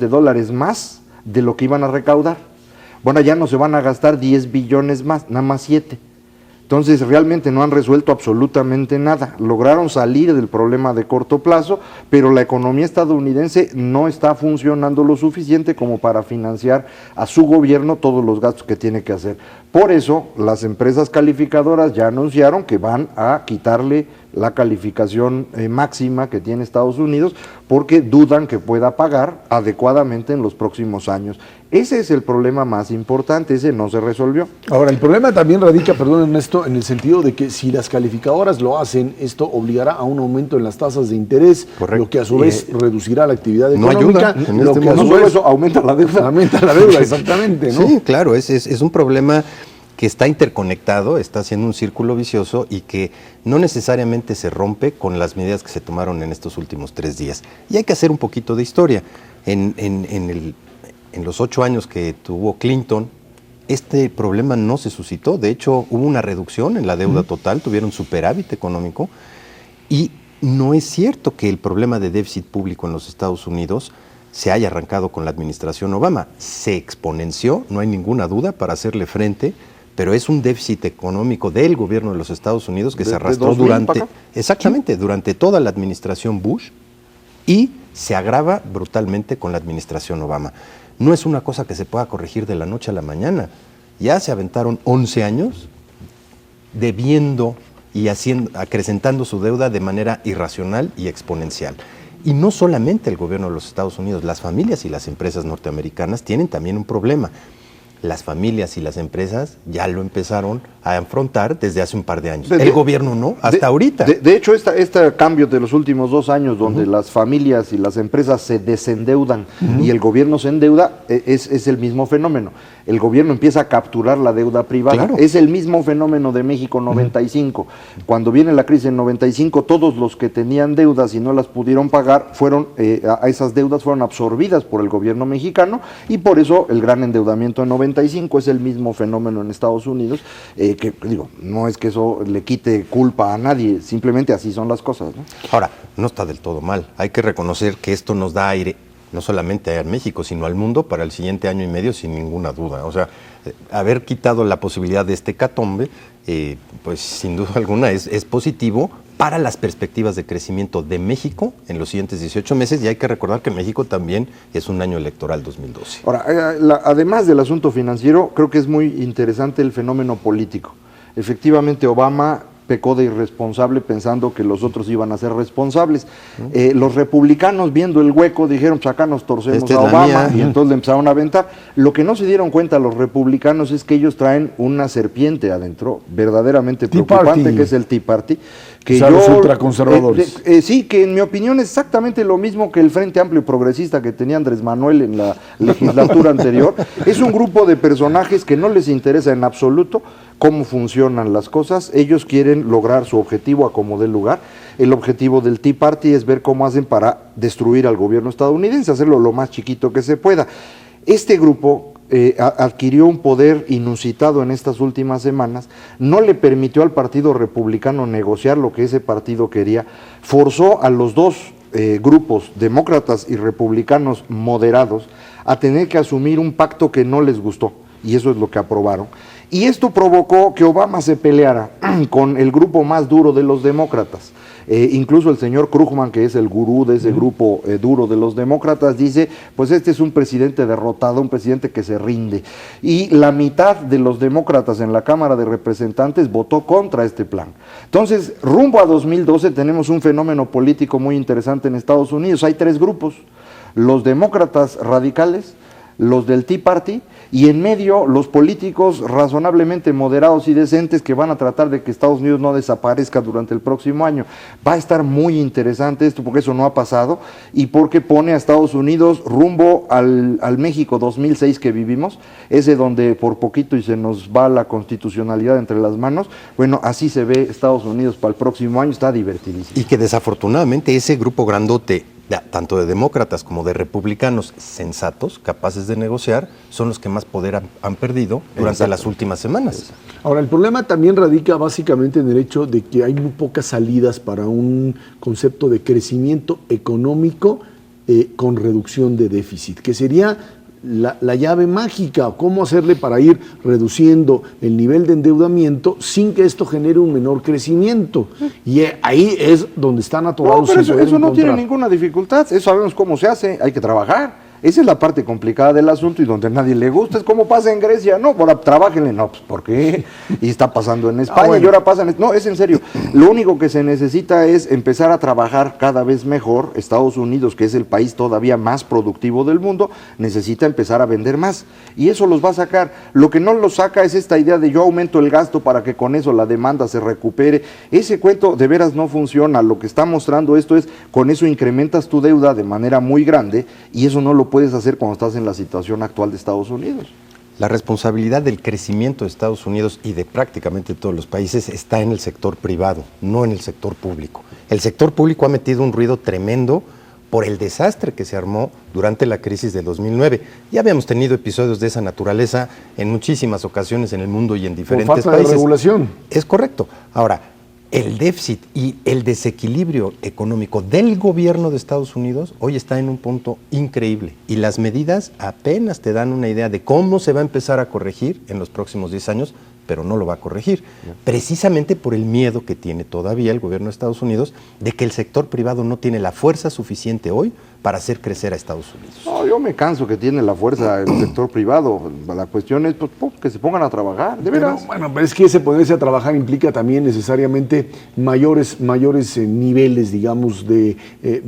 más de lo que iban a recaudar. Bueno, ya no se van a gastar 10 billones más, nada más 7. Entonces realmente no han resuelto absolutamente nada. Lograron salir del problema de corto plazo, pero la economía estadounidense no está funcionando lo suficiente como para financiar a su gobierno todos los gastos que tiene que hacer. Por eso las empresas calificadoras ya anunciaron que van a quitarle la calificación máxima que tiene Estados Unidos, porque dudan que pueda pagar adecuadamente en los próximos años. Ese es el problema más importante, ese no se resolvió.
Ahora, el problema también radica, perdón Ernesto, en el sentido de que si las calificadoras lo hacen, esto obligará a un aumento en las tasas de interés,
correcto,
lo que a su vez reducirá la actividad
no
económica,
ayuda en
lo
este
que a su
momento.
vez
Eso aumenta la deuda.
Aumenta la deuda, exactamente, ¿no?
Sí, claro, es un problema que está interconectado, está haciendo un círculo vicioso y que no necesariamente se rompe con las medidas que se tomaron en estos últimos 3 días. Y hay que hacer un poquito de historia. En los 8 años que tuvo Clinton, este problema no se suscitó. De hecho, hubo una reducción en la deuda total, tuvieron superávit económico, y no es cierto que el problema de déficit público en los Estados Unidos se haya arrancado con la administración Obama. Se exponenció, no hay ninguna duda, para hacerle frente, pero es un déficit económico del gobierno de los Estados Unidos que se arrastró durante toda la administración Bush, y se agrava brutalmente con la administración Obama. no es una cosa que se pueda corregir de la noche a la mañana. Ya se aventaron 11 años debiendo y acrecentando su deuda de manera irracional y exponencial. Y no solamente el gobierno de los Estados Unidos, las familias y las empresas norteamericanas tienen también un problema. Las familias y las empresas ya lo empezaron a afrontar desde hace un par de años. El gobierno no, hasta ahorita.
De hecho, este cambio de los últimos 2 años, donde las familias y las empresas se desendeudan y el gobierno se endeuda, es el mismo fenómeno. El gobierno empieza a capturar la deuda privada.
Claro.
Es el mismo fenómeno de México 95. Cuando viene la crisis en 95, todos los que tenían deudas y no las pudieron pagar, a esas deudas fueron absorbidas por el gobierno mexicano, y por eso el gran endeudamiento en 95 es el mismo fenómeno en Estados Unidos, que digo, no es que eso le quite culpa a nadie, simplemente así son las cosas, ¿no?
Ahora, no está del todo mal. Hay que reconocer que esto nos da aire, no solamente a México, sino al mundo para el siguiente año y medio, sin ninguna duda. O sea, haber quitado la posibilidad de este hecatombe, pues sin duda alguna es positivo para las perspectivas de crecimiento de México en los siguientes 18 meses, y hay que recordar que México también es un año electoral 2012.
Ahora, además del asunto financiero, creo que es muy interesante el fenómeno político. Efectivamente, Obama pecó de irresponsable pensando que los otros iban a ser responsables. Los republicanos, viendo el hueco, dijeron, pues acá nos torcemos a Obama, y entonces le empezaron a aventar. Lo que no se dieron cuenta los republicanos es que ellos traen una serpiente adentro, verdaderamente preocupante, que es el Tea Party. Que
los ultraconservadores.
Sí, que en mi opinión es exactamente lo mismo que el Frente Amplio y Progresista que tenía Andrés Manuel en la legislatura anterior. Es un grupo de personajes que no les interesa en absoluto cómo funcionan las cosas. Ellos quieren lograr su objetivo a como dé lugar. El objetivo del Tea Party es ver cómo hacen para destruir al gobierno estadounidense, hacerlo lo más chiquito que se pueda. Este grupo adquirió un poder inusitado en estas últimas semanas, no le permitió al Partido Republicano negociar lo que ese partido quería, forzó a los dos grupos, demócratas y republicanos moderados, a tener que asumir un pacto que no les gustó, y eso es lo que aprobaron. Y esto provocó que Obama se peleara con el grupo más duro de los demócratas. Incluso el señor Krugman, que es el gurú de ese grupo duro de los demócratas, dice, pues este es un presidente derrotado, un presidente que se rinde. Y la mitad de los demócratas en la Cámara de Representantes votó contra este plan. Entonces, rumbo a 2012 tenemos un fenómeno político muy interesante en Estados Unidos. Hay 3 grupos: los demócratas radicales, los del Tea Party, y en medio los políticos razonablemente moderados y decentes que van a tratar de que Estados Unidos no desaparezca durante el próximo año. Va a estar muy interesante esto, porque eso no ha pasado, y porque pone a Estados Unidos rumbo al México 2006 que vivimos, ese donde por poquito y se nos va la constitucionalidad entre las manos. Bueno, así se ve Estados Unidos para el próximo año, está divertidísimo.
Y que desafortunadamente ese grupo grandote, tanto de demócratas como de republicanos sensatos, capaces de negociar, son los que más poder han perdido durante las últimas semanas.
Ahora, el problema también radica básicamente en el hecho de que hay muy pocas salidas para un concepto de crecimiento económico con reducción de déficit, que sería la llave mágica. ¿Cómo hacerle para ir reduciendo el nivel de endeudamiento sin que esto genere un menor crecimiento? Y ahí es donde están atorados.
No, pero eso no tiene ninguna dificultad. Eso sabemos cómo se hace. Hay que trabajar. Esa es la parte complicada del asunto y donde a nadie le gusta. Es como pasa en Grecia. No, ahora trabájenle. No, pues ¿por qué? Y está pasando en España. Bueno. Y ahora pasa en... No, es en serio. Lo único que se necesita es empezar a trabajar cada vez mejor. Estados Unidos, que es el país todavía más productivo del mundo, necesita empezar a vender más. Y eso los va a sacar. Lo que no los saca es esta idea de yo aumento el gasto para que con eso la demanda se recupere. Ese cuento de veras no funciona. Lo que está mostrando esto es, con eso incrementas tu deuda de manera muy grande, y eso no lo puedes hacer cuando estás en la situación actual de Estados Unidos.
La responsabilidad del crecimiento de Estados Unidos y de prácticamente todos los países está en el sector privado, no en el sector público. El sector público ha metido un ruido tremendo por el desastre que se armó durante la crisis de 2009. Ya habíamos tenido episodios de esa naturaleza en muchísimas ocasiones en el mundo y en diferentes países.
Por falta de regulación.
Es correcto. Ahora, el déficit y el desequilibrio económico del gobierno de Estados Unidos hoy está en un punto increíble, y las medidas apenas te dan una idea de cómo se va a empezar a corregir en los próximos 10 años, pero no lo va a corregir, precisamente por el miedo que tiene todavía el gobierno de Estados Unidos de que el sector privado no tiene la fuerza suficiente hoy para hacer crecer a Estados Unidos.
No, yo me canso que tiene la fuerza el sector privado. La cuestión es pues, que se pongan a trabajar, de veras.
Pero es que ese ponerse a trabajar implica también necesariamente mayores niveles, digamos, de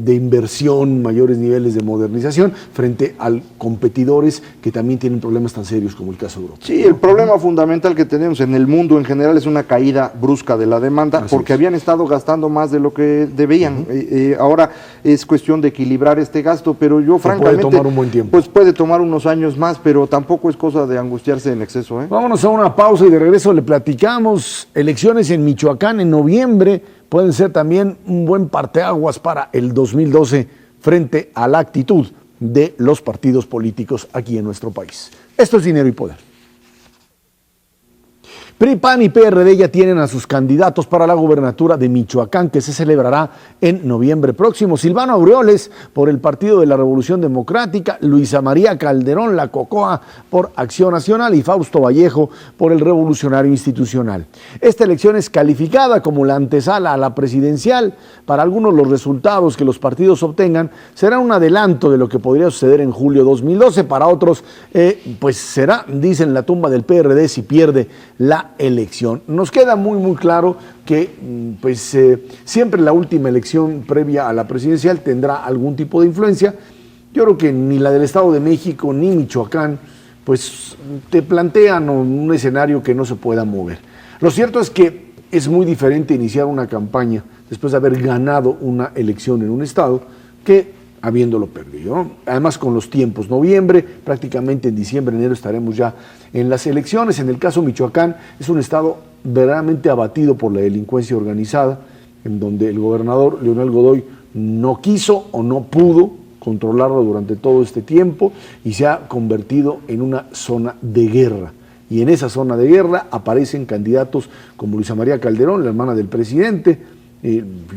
inversión, mayores niveles de modernización frente a competidores que también tienen problemas tan serios como el caso de Europa.
Sí, el problema fundamental que tenemos en el mundo en general es una caída brusca de la demanda, porque habían estado gastando más de lo que debían. Ahora es cuestión de equilibrar este gasto, pero yo francamente
puede tomar un buen tiempo.
Pues puede tomar unos años más, pero tampoco es cosa de angustiarse en exceso, ¿eh?
Vámonos a una pausa y de regreso le platicamos. Elecciones en Michoacán en noviembre pueden ser también un buen parteaguas para el 2012 frente a la actitud de los partidos políticos aquí en nuestro país. Esto es Dinero y Poder. PRI, PAN y PRD ya tienen a sus candidatos para la gubernatura de Michoacán, que se celebrará en noviembre próximo. Silvano Aureoles por el Partido de la Revolución Democrática, Luisa María Calderón, la Cocoa, por Acción Nacional y Fausto Vallejo por el Revolucionario Institucional. Esta elección es calificada como la antesala a la presidencial. Para algunos los resultados que los partidos obtengan serán un adelanto de lo que podría suceder en julio 2012. Para otros, pues será, dicen, la tumba del PRD si pierde la elección. Nos queda muy claro que pues siempre la última elección previa a la presidencial tendrá algún tipo de influencia. Yo creo que ni la del Estado de México ni Michoacán pues te plantean un escenario que no se pueda mover. Lo cierto es que es muy diferente iniciar una campaña después de haber ganado una elección en un estado que habiéndolo perdido, ¿no? Además con los tiempos, noviembre, prácticamente en diciembre, enero estaremos ya en las elecciones. En el caso de Michoacán es un estado verdaderamente abatido por la delincuencia organizada, en donde el gobernador Leonel Godoy no quiso o no pudo controlarlo durante todo este tiempo y se ha convertido en una zona de guerra. Y en esa zona de guerra aparecen candidatos como Luisa María Calderón, la hermana del presidente,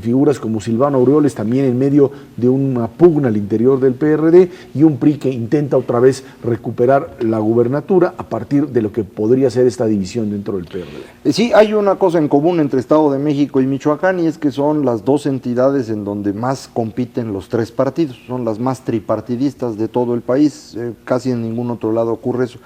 figuras como Silvano Aureoles también en medio de una pugna al interior del PRD y un PRI que intenta otra vez recuperar la gubernatura a partir de lo que podría ser esta división dentro del PRD.
Sí, hay una cosa en común entre Estado de México y Michoacán y es que son las dos entidades en donde más compiten los tres partidos, son las más tripartidistas de todo el país, casi en ningún otro lado ocurre eso.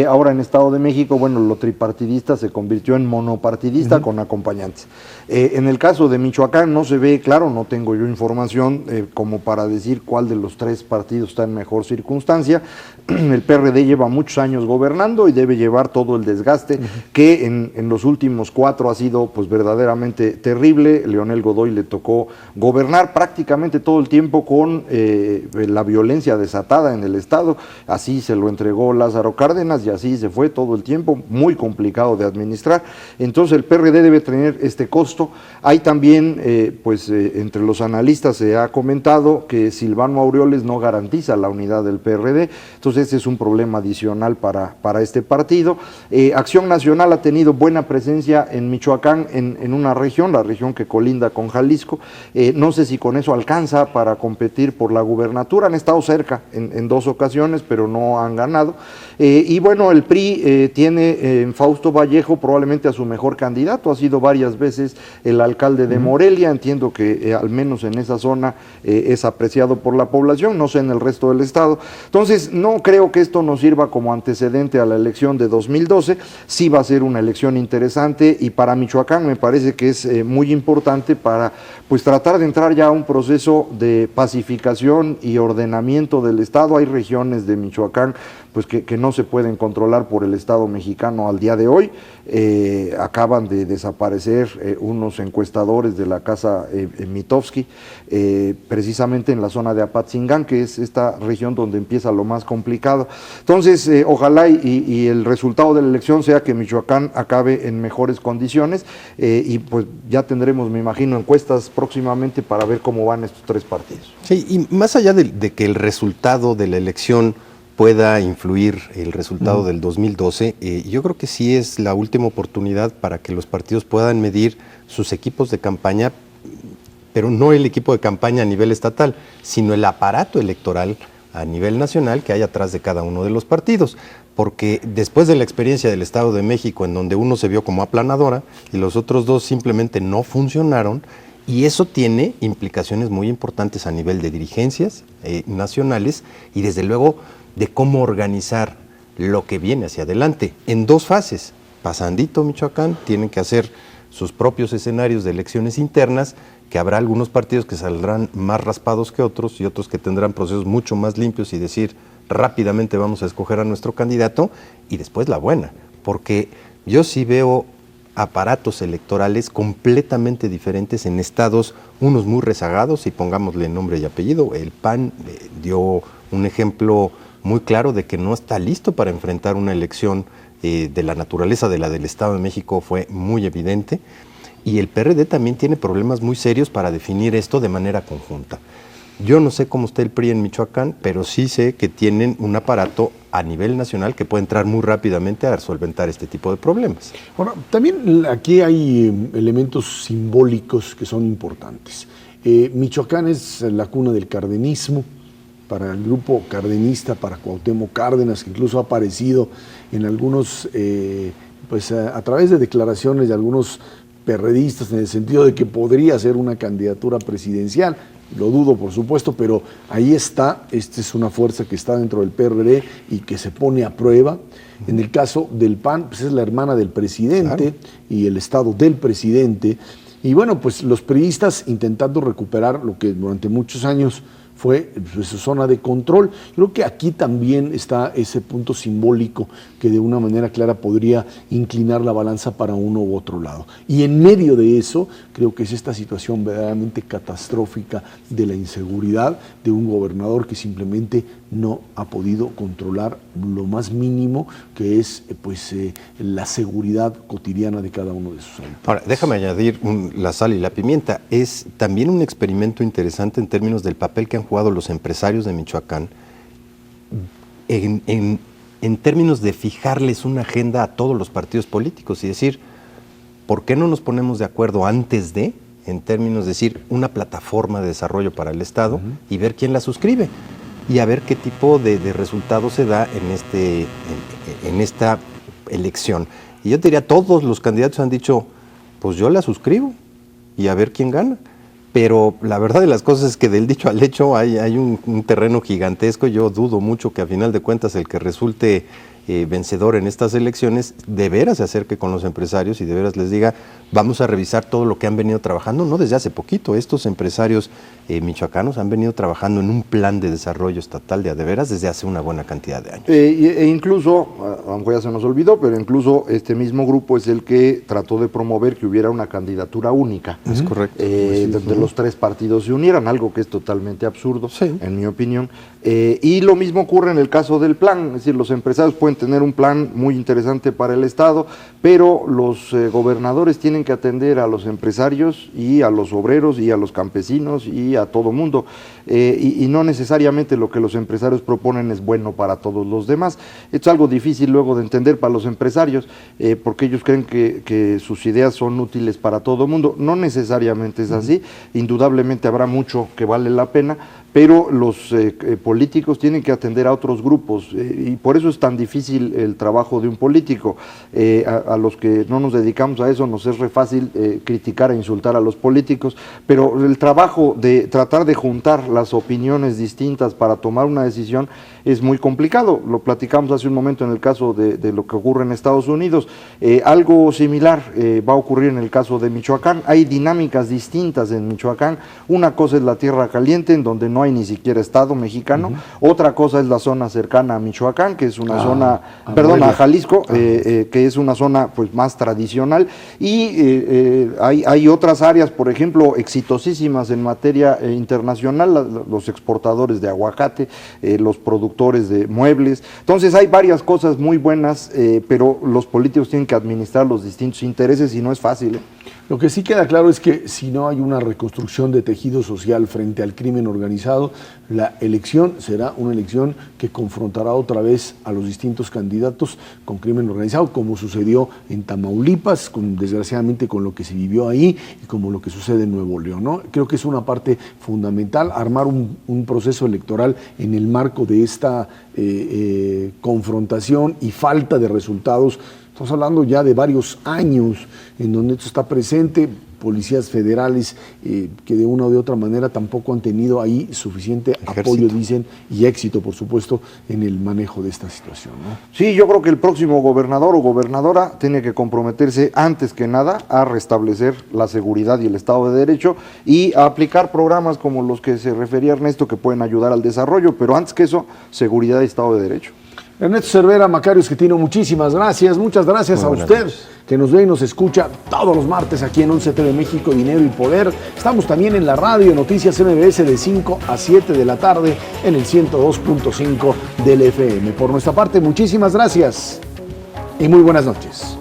Ahora en Estado de México, bueno, lo tripartidista se convirtió en monopartidista con acompañantes. En el caso de Michoacán no se ve claro, no tengo yo información como para decir cuál de los tres partidos está en mejor circunstancia. El PRD lleva muchos años gobernando y debe llevar todo el desgaste que en los últimos 4 ha sido pues verdaderamente terrible. Leonel Godoy le tocó gobernar prácticamente todo el tiempo con la violencia desatada en el estado, así se lo entregó Lázaro Cárdenas y así se fue todo el tiempo, muy complicado de administrar. Entonces el PRD debe tener este costo. Hay también, entre los analistas se ha comentado que Silvano Aureoles no garantiza la unidad del PRD, entonces ese es un problema adicional para este partido. Acción Nacional ha tenido buena presencia en Michoacán, en una región, la región que colinda con Jalisco. No sé si con eso alcanza para competir por la gubernatura, han estado cerca en 2 ocasiones, pero no han ganado. Y bueno, el PRI tiene en Fausto Vallejo probablemente a su mejor candidato, ha sido varias veces el alcalde de Morelia, entiendo que al menos en esa zona es apreciado por la población, no sé en el resto del estado. Entonces no creo que esto nos sirva como antecedente a la elección de 2012, sí va a ser una elección interesante y para Michoacán me parece que es muy importante para pues tratar de entrar ya a un proceso de pacificación y ordenamiento del estado. Hay regiones de Michoacán pues que no se pueden controlar por el Estado mexicano al día de hoy. Acaban de desaparecer unos encuestadores de la casa Mitofsky, precisamente en la zona de Apatzingán, que es esta región donde empieza lo más complicado. Entonces, ojalá y el resultado de la elección sea que Michoacán acabe en mejores condiciones y pues ya tendremos, me imagino, encuestas próximamente para ver cómo van estos 3 partidos.
Sí, y más allá de que el resultado de la elección pueda influir el resultado del 2012, yo creo que sí es la última oportunidad para que los partidos puedan medir sus equipos de campaña, pero no el equipo de campaña a nivel estatal, sino el aparato electoral a nivel nacional que hay atrás de cada uno de los partidos. Porque después de la experiencia del Estado de México, en donde uno se vio como aplanadora y los otros dos simplemente no funcionaron, y eso tiene implicaciones muy importantes a nivel de dirigencias nacionales y desde luego de cómo organizar lo que viene hacia adelante en dos fases. Pasandito Michoacán, tienen que hacer sus propios escenarios de elecciones internas, que habrá algunos partidos que saldrán más raspados que otros y otros que tendrán procesos mucho más limpios y decir rápidamente vamos a escoger a nuestro candidato, y después la buena, porque yo sí veo aparatos electorales completamente diferentes en estados, unos muy rezagados, y pongámosle nombre y apellido. El PAN dio un ejemplo muy claro de que no está listo para enfrentar una elección de la naturaleza de la del Estado de México, fue muy evidente, y el PRD también tiene problemas muy serios para definir esto de manera conjunta. Yo no sé cómo está el PRI en Michoacán, pero sí sé que tienen un aparato a nivel nacional que puede entrar muy rápidamente a solventar este tipo de problemas.
Ahora, también aquí hay elementos simbólicos que son importantes. Michoacán es la cuna del cardenismo, para el grupo cardenista, para Cuauhtémoc Cárdenas, que incluso ha aparecido en algunos, a través de declaraciones de algunos perredistas, en el sentido de que podría ser una candidatura presidencial. Lo dudo, por supuesto, pero ahí está. Esta es una fuerza que está dentro del PRD y que se pone a prueba. En el caso del PAN, pues es la hermana del presidente, claro, y el estado del presidente. Y bueno, pues los priistas intentando recuperar lo que durante muchos años fue su zona de control. Creo que aquí también está ese punto simbólico que de una manera clara podría inclinar la balanza para uno u otro lado. Y en medio de eso, creo que es esta situación verdaderamente catastrófica de la inseguridad de un gobernador que simplemente no ha podido controlar lo más mínimo, que es la seguridad cotidiana de cada uno de sus habitantes.
Ahora, déjame añadir la sal y la pimienta. Es también un experimento interesante en términos del papel que han jugado los empresarios de Michoacán en términos de fijarles una agenda a todos los partidos políticos y decir, ¿por qué no nos ponemos de acuerdo antes de, en términos de decir, una plataforma de desarrollo para el Estado, y ver quién la suscribe? Y a ver qué tipo de resultado se da en esta elección. Y yo te diría, todos los candidatos han dicho, pues yo la suscribo y a ver quién gana. Pero la verdad de las cosas es que del dicho al hecho hay un terreno gigantesco. Yo dudo mucho que a final de cuentas el que resulte vencedor en estas elecciones de veras se acerque con los empresarios y de veras les diga, vamos a revisar todo lo que han venido trabajando, no desde hace poquito. Estos empresarios michoacanos han venido trabajando en un plan de desarrollo estatal de veras desde hace una buena cantidad de años.
E incluso, a lo mejor ya se nos olvidó, pero incluso este mismo grupo es el que trató de promover que hubiera una candidatura única.
Es correcto.
Donde los tres partidos se unieran, algo que es totalmente absurdo, sí, en mi opinión. Y lo mismo ocurre en el caso del plan, es decir, los empresarios pueden tener un plan muy interesante para el Estado, pero los gobernadores tienen que atender a los empresarios y a los obreros y a los campesinos y a todo mundo, y no necesariamente lo que los empresarios proponen es bueno para todos los demás. Esto es algo difícil luego de entender para los empresarios, porque ellos creen que sus ideas son útiles para todo mundo. No necesariamente es así, indudablemente habrá mucho que vale la pena, pero los políticos tienen que atender a otros grupos, y por eso es tan difícil el trabajo de un político. A los que no nos dedicamos a eso nos es re fácil criticar e insultar a los políticos, pero el trabajo de tratar de juntar las opiniones distintas para tomar una decisión es muy complicado. Lo platicamos hace un momento en el caso de lo que ocurre en Estados Unidos. Algo similar va a ocurrir en el caso de Michoacán. Hay dinámicas distintas en Michoacán. Una cosa es la tierra caliente, en donde no hay ni siquiera Estado mexicano. Otra cosa es la zona cercana a Michoacán, que es una zona, a Jalisco, que es una zona pues más tradicional. Y hay otras áreas, por ejemplo, exitosísimas en materia internacional, los exportadores de aguacate, los productores de muebles. Entonces hay varias cosas muy buenas, pero los políticos tienen que administrar los distintos intereses y no es fácil.
Lo que sí queda claro es que si no hay una reconstrucción de tejido social frente al crimen organizado, la elección será una elección que confrontará otra vez a los distintos candidatos con crimen organizado, como sucedió en Tamaulipas, desgraciadamente con lo que se vivió ahí y como lo que sucede en Nuevo León, ¿no? Creo que es una parte fundamental armar un proceso electoral en el marco de esta confrontación y falta de resultados. Estamos hablando ya de varios años en donde esto está presente, policías federales que de una o de otra manera tampoco han tenido ahí suficiente apoyo, dicen, y éxito, por supuesto, en el manejo de esta situación, ¿no?
Sí, yo creo que el próximo gobernador o gobernadora tiene que comprometerse antes que nada a restablecer la seguridad y el Estado de Derecho y a aplicar programas como los que se refería Ernesto que pueden ayudar al desarrollo, pero antes que eso, seguridad y Estado de Derecho.
Ernesto Cervera, Macario Esquetino, muchísimas gracias. Muchas gracias a usted que nos ve y nos escucha todos los martes aquí en 11 TV México, Dinero y Poder. Estamos también en la radio Noticias MBS de 5 a 7 de la tarde en el 102.5 del FM. Por nuestra parte, muchísimas gracias y muy buenas noches.